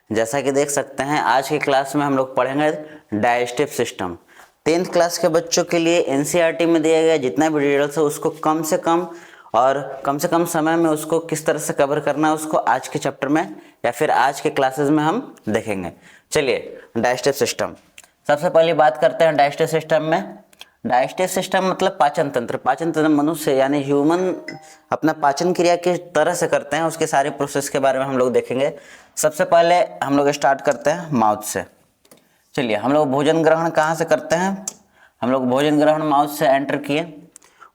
जैसा कि देख सकते हैं आज की क्लास में हम लोग पढ़ेंगे डाइजेस्टिव सिस्टम। 10th क्लास के बच्चों के लिए एनसीईआरटी में दिया गया जितना भी डिटेल्स है उसको कम से कम समय में उसको किस तरह से कवर करना है उसको आज के चैप्टर में या फिर आज के क्लासेस में हम देखेंगे। चलिए डाइजेस्टिव सिस्टम, सबसे पहले बात करते हैं डाइजेस्टिव सिस्टम में। डाइजेस्टिव सिस्टम मतलब पाचन तंत्र। पाचन तंत्र मनुष्य यानी ह्यूमन अपना पाचन क्रिया किस तरह से करते हैं उसके सारे प्रोसेस के बारे में हम लोग देखेंगे। सबसे पहले हम लोग स्टार्ट करते हैं माउथ से। चलिए, हम लोग भोजन ग्रहण कहाँ से करते हैं? हम लोग भोजन ग्रहण माउथ से एंटर किए।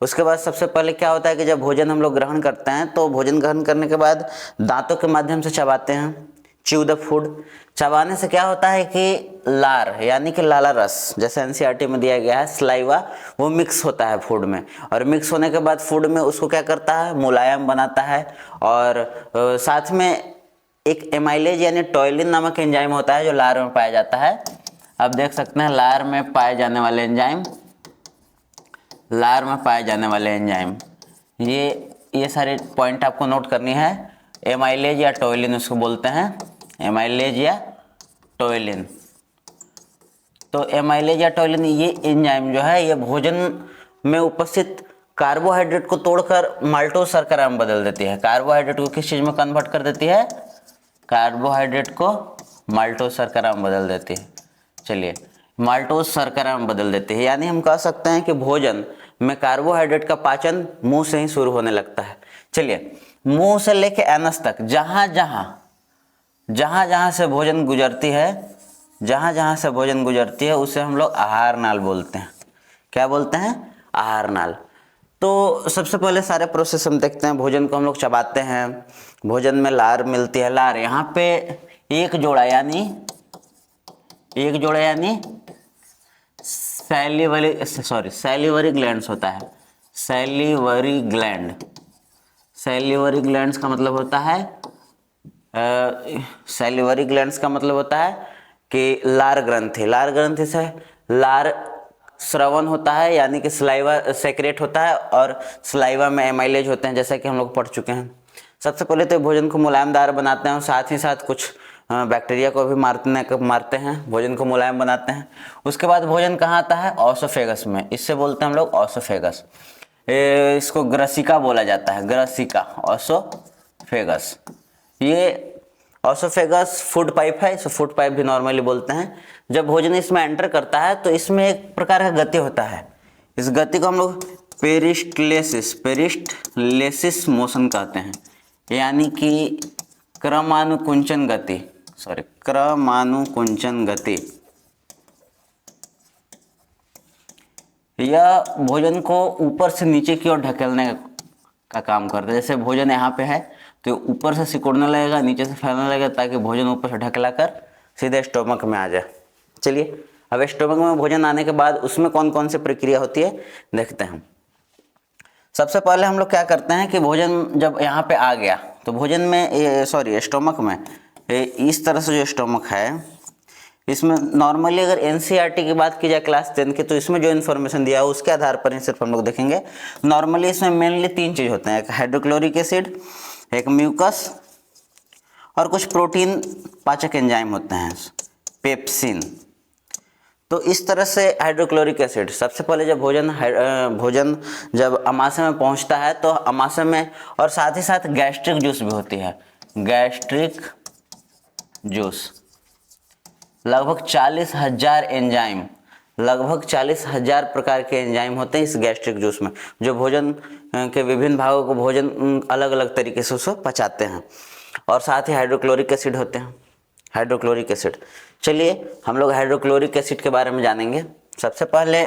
उसके बाद सबसे पहले क्या होता है कि जब भोजन हम लोग ग्रहण करते हैं तो भोजन ग्रहण करने के बाद दांतों के माध्यम से चबाते हैं, च्यू द फूड। चबाने से क्या होता है कि लार यानी कि लाला रस, जैसे एनसीईआरटी में दिया गया है स्लाइवा, वो मिक्स होता है फूड में, और मिक्स होने के बाद फूड में उसको क्या करता है, मुलायम बनाता है। और साथ में एक एमाइलेज यानी टॉयलिन नामक एंजाइम होता है जो लार में पाया जाता है। अब देख सकते हैं लार में पाए जाने वाले एंजाइम, लार में पाए जाने वाले एंजाइम, ये सारे पॉइंट आपको नोट करनी है। एमाइलेज या टॉयलिन उसको बोलते हैं, एमाइलेज या टॉयलिन। तो एमाइलेज या टॉयलिन ये एंजाइम जो है ये भोजन में उपस्थित कार्बोहाइड्रेट को तोड़कर माल्टोज शर्करा में बदल देती है। कार्बोहाइड्रेट को किस चीज़ में कन्वर्ट कर देती है? कार्बोहाइड्रेट को माल्टोज शर्करा में बदल देती है। चलिए, माल्टोज शर्करा में बदल देती है, यानी हम कह सकते हैं कि भोजन में कार्बोहाइड्रेट का पाचन मुंह से ही शुरू होने लगता है। चलिए, मुंह से लेके एनस तक जहाँ जहाँ से भोजन गुजरती है, जहाँ जहाँ से भोजन गुजरती है उसे हम लोग आहार नाल बोलते हैं। क्या बोलते हैं? आहार नाल। तो सबसे पहले सारे प्रोसेस हम देखते हैं। भोजन को हम लोग चबाते हैं, भोजन में लार मिलती है। लार यहाँ पे एक जोड़ा यानी सैलिवरी ग्लैंड्स होता है। सैलिवरी ग्लैंड्स का मतलब होता है सैलिवरी ग्लैंड्स का मतलब होता है कि लार ग्रंथि से लार श्रवण होता है, यानी कि सलाइवा सेक्रेट होता है, और सलाइवा में एमाइलेज होते हैं, जैसा कि हम लोग पढ़ चुके हैं। सबसे पहले तो भोजन को मुलायमदार बनाते हैं और साथ ही साथ कुछ बैक्टीरिया को भी मारते हैं, भोजन को मुलायम बनाते हैं। उसके बाद भोजन कहाँ आता है? ऑसोफेगस में। इससे बोलते हैं हम लोग ऑसोफेगस। इसको ग्रसिका बोला जाता है, ग्रसिका, ऑसोफेगस। ये ऑसोफेगस फूड पाइप है, इसे फूड पाइप भी नॉर्मली बोलते हैं। जब भोजन इसमें एंटर करता है तो इसमें एक प्रकार का गति होता है। इस गति को हम लोग पेरिस्टलेसिस मोशन कहते हैं, यानी कि क्रमानुकुंचन गति। यह भोजन को ऊपर से नीचे की ओर ढकेलने का काम करता है। जैसे भोजन यहाँ पे है तो ऊपर से सिकुड़ने लगेगा, नीचे से फैलने लगेगा, ताकि भोजन ऊपर से ढकेला कर सीधे स्टोमक में आ जाए। चलिए, अब स्टोमक में भोजन आने के बाद उसमें कौन कौन सी प्रक्रिया होती है देखते हैं। सबसे पहले हम लोग क्या करते हैं कि भोजन जब यहाँ पे आ गया तो भोजन में स्टोमक में इस तरह से जो स्टोमक है, इसमें नॉर्मली अगर एनसीईआरटी की बात की जाए क्लास 10 की, तो इसमें जो इन्फॉर्मेशन दिया है उसके आधार पर ही सिर्फ हम लोग देखेंगे। नॉर्मली इसमें मेनली 3 चीज़ होते हैं, एक हाइड्रोक्लोरिक एसिड, एक म्यूकस, और कुछ प्रोटीन पाचक एंजाइम होते हैं, पेप्सिन। तो इस तरह से हाइड्रोक्लोरिक एसिड सबसे पहले जब भोजन जब अमाशय में पहुंचता है तो अमाशय में, और साथ ही साथ गैस्ट्रिक जूस भी होती है, गैस्ट्रिक जूस। लगभग 40,000 प्रकार के एंजाइम होते हैं इस गैस्ट्रिक जूस में, जो भोजन के विभिन्न भागों को भोजन अलग अलग तरीके से उसको पचाते हैं। और साथ ही हाइड्रोक्लोरिक एसिड होते हैं, हाइड्रोक्लोरिक एसिड। चलिए, हम लोग हाइड्रोक्लोरिक एसिड के बारे में जानेंगे। सबसे पहले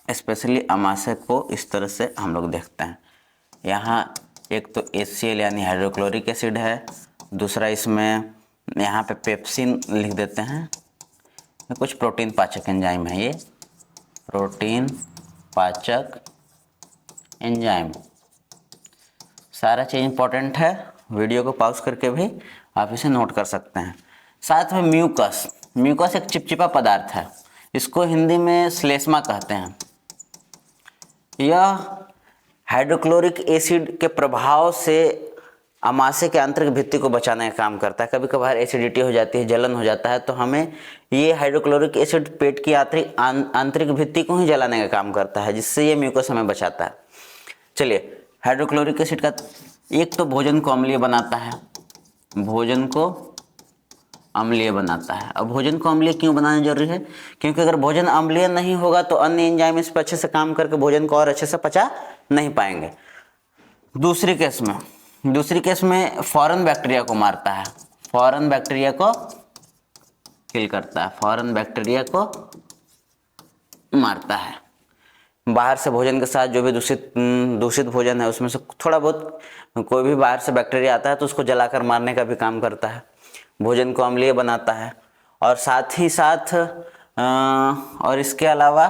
स्पेशली अमाशय को इस तरह से हम लोग देखते हैं। यहाँ एक तो HCl यानी हाइड्रोक्लोरिक एसिड है, दूसरा इसमें यहाँ पे पेप्सिन लिख देते हैं। कुछ प्रोटीन पाचक एंजाइम है, ये प्रोटीन पाचक एंजाइम। सारा चीज़ इंपॉर्टेंट है, वीडियो को पॉज करके भी आप इसे नोट कर सकते हैं। साथ में म्यूकस एक चिपचिपा पदार्थ है, इसको हिंदी में श्लेष्मा कहते हैं। यह हाइड्रोक्लोरिक एसिड के प्रभाव से आमाशय के आंतरिक भित्ति को बचाने का काम करता है। कभी कभार एसिडिटी हो जाती है, जलन हो जाता है, तो हमें ये हाइड्रोक्लोरिक एसिड पेट की आंतरिक भित्ति को ही जलाने का काम करता है, जिससे ये म्यूकस हमें बचाता है। चलिए, हाइड्रोक्लोरिक एसिड का एक तो भोजन को अम्लीय बनाता है, भोजन को अम्लीय बनाता है। अब भोजन को अम्लीय क्यों बनाना जरूरी है? क्योंकि अगर भोजन अम्लीय नहीं होगा तो अन्य एंजाइम इस पर अच्छे से काम करके भोजन को और अच्छे से पचा नहीं पाएंगे। दूसरी केस में फॉरेन बैक्टीरिया को मारता है, फॉरेन बैक्टीरिया को किल करता है, फॉरेन बैक्टीरिया को मारता है। बाहर से भोजन के साथ जो भी दूषित भोजन है उसमें से थोड़ा बहुत कोई भी बाहर से बैक्टीरिया आता है तो उसको जलाकर मारने का भी काम करता है। भोजन को अम्लीय बनाता है और साथ ही साथ और इसके अलावा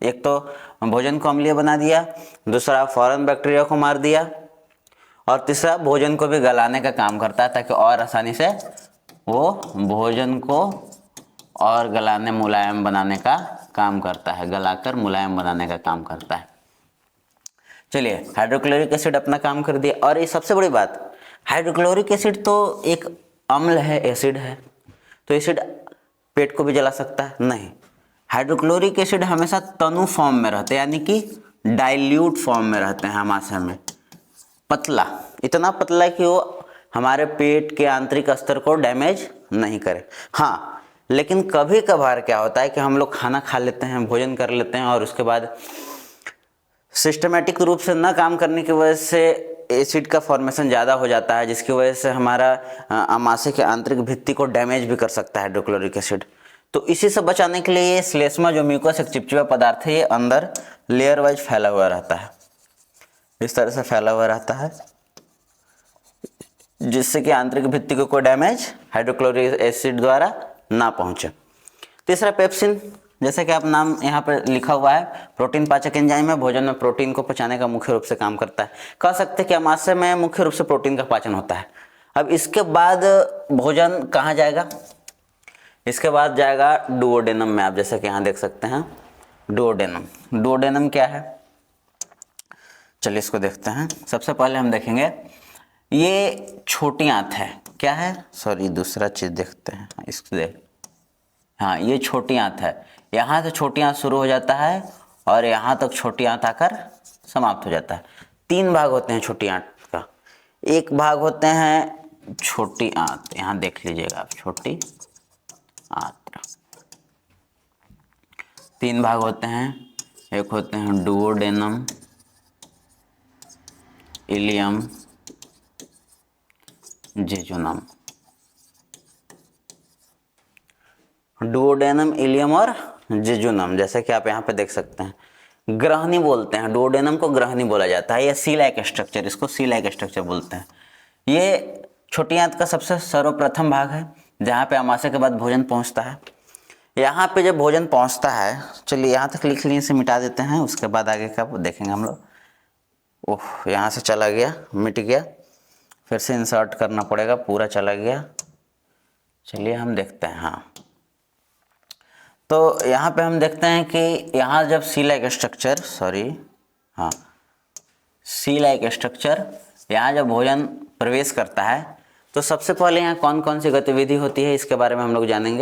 एक तो भोजन को अम्लीय बना दिया, दूसरा फॉरेन बैक्टीरिया को मार दिया और तीसरा भोजन को भी गलाने का काम करता है ताकि और आसानी से वो भोजन को और गलाने मुलायम बनाने का काम करता है, गलाकर मुलायम बनाने का काम करता है। चलिए, हाइड्रोक्लोरिक एसिड अपना काम कर दिया। और ये सबसे बड़ी बात, हाइड्रोक्लोरिक एसिड तो एक अम्ल है, एसिड है, तो एसिड पेट को भी जला सकता है? नहीं। हाइड्रोक्लोरिक एसिड हमेशा तनु फॉर्म में रहते हैं, यानी कि डाइल्यूट फॉर्म में रहते हैं आमाशय में, पतला, इतना पतला कि वो हमारे पेट के आंतरिक स्तर को डैमेज नहीं करे। हाँ, लेकिन कभी कभार क्या होता है कि हम लोग खाना खा लेते हैं, भोजन कर लेते हैं और उसके बाद सिस्टमेटिक रूप से न काम करने की वजह से एसिड का फॉर्मेशन ज़्यादा हो जाता है, जिसकी वजह से हमारा आमाशय के आंतरिक भित्ति को डैमेज भी कर सकता है हाइड्रोक्लोरिक एसिड। तो इसी से बचाने के लिए ये श्लेष्मा जो म्यूकस एक चिपचिपा पदार्थ है, ये अंदर लेयर वाइज फैला हुआ रहता है, इस तरह से फैला हुआ रहता है, जिससे कि आंतरिक भित्ति को कोई डैमेज हाइड्रोक्लोरिक एसिड द्वारा ना पहुंचे। तीसरा पेप्सिन, जैसे कि आप नाम यहाँ पर लिखा हुआ है, प्रोटीन पाचक एंजाइम है, भोजन में प्रोटीन को पचाने का मुख्य रूप से काम करता है। कह सकते हैं कि आमाशय में मुख्य रूप से प्रोटीन का पाचन होता है। अब इसके बाद भोजन कहाँ जाएगा? इसके बाद जाएगा डुओडेनम में। आप जैसे कि यहाँ देख सकते हैं डुओडेनम। डुओडेनम क्या है? चलिए इसको देखते हैं। सबसे पहले हम देखेंगे ये छोटी आंत है, क्या है? सॉरी, दूसरा चीज देखते हैं, इसको देख। हाँ, ये छोटी आंत है, यहाँ से छोटी आंत शुरू हो जाता है और यहाँ तक छोटी आंत आकर समाप्त हो जाता है। 3 भाग होते हैं छोटी आंत का। एक भाग होते हैं छोटी आंत, यहाँ देख लीजिएगा आप, छोटी आंत। 3 भाग होते हैं, एक होते हैं duodenum, ileum, jejunum. Duodenum, ileum और जेजुनम, जैसे कि आप यहाँ पे देख सकते हैं। ग्रहणी बोलते हैं, डुओडेनम को ग्रहणी बोला जाता है। ये सी लाइक स्ट्रक्चर, इसको सी लाइक स्ट्रक्चर बोलते हैं। ये छोटी आंत का सबसे सर्वप्रथम भाग है जहाँ पे आमाशय के बाद भोजन पहुँचता है। यहाँ पे जब भोजन पहुँचता है, चलिए यहाँ तक लिख लिए, इसे मिटा देते हैं, उसके बाद आगे का देखेंगे हम लोग। ओह, यहाँ से चला गया, मिट गया, फिर से इंसर्ट करना पड़ेगा, पूरा चला गया। चलिए हम देखते हैं। हाँ, तो यहाँ पे हम देखते हैं कि यहाँ जब सी लाइक स्ट्रक्चर, हाँ, सी लाइक स्ट्रक्चर, यहाँ जब भोजन प्रवेश करता है तो सबसे पहले यहाँ कौन कौन सी गतिविधि होती है इसके बारे में हम लोग जानेंगे।